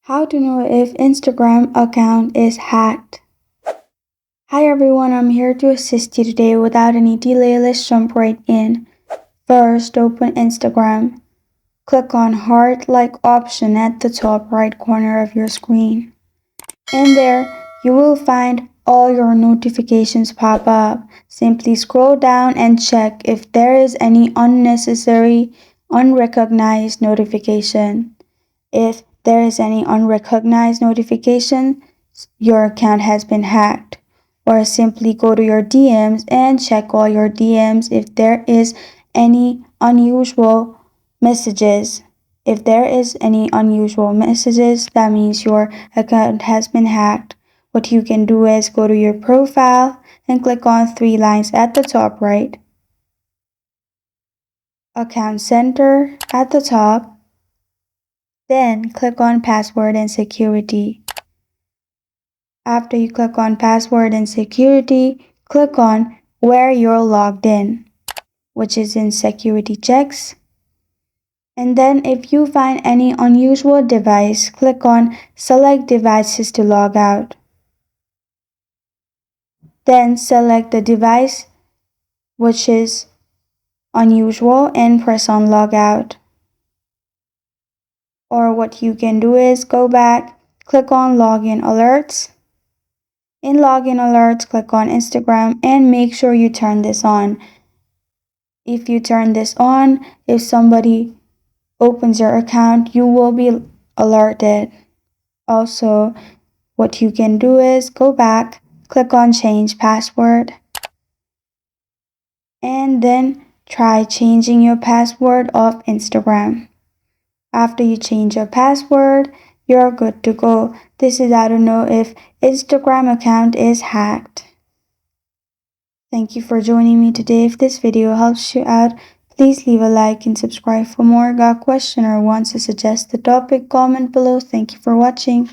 How to know if Instagram account is hacked. Hi everyone, I'm here to assist you today. Without any delay, let's jump right in. First, open Instagram. Click on heart-like option at the top right corner of your screen. In there, you will find all your notifications pop up. Simply scroll down and check if there is any unnecessary, unrecognized notification. If there is any unrecognized notification, your account has been hacked. Or simply go to your DMs and check all your DMs if there is any unusual messages. If there is any unusual messages, that means your account has been hacked. What you can do is go to your profile and click on three lines at the top right. Account Center at the top. Then click on Password and Security. After you click on Password and Security, click on Where you're logged in, which is in Security Checks. And then if you find any unusual device, click on Select Devices to log out. Then select the device which is unusual and press on Logout. Or what you can do is go back, click on Login Alerts. In Login Alerts, click on Instagram and make sure you turn this on. If you turn this on, if somebody opens your account, you will be alerted. Also, what you can do is go back, click on Change Password, and then try changing your password of Instagram. After you change your password, you're good to go. This is how to know if Instagram account is hacked. Thank you for joining me today. If this video helps you out, please leave a like and subscribe for more. Got a question or wants to suggest the topic? Comment below. Thank you for watching.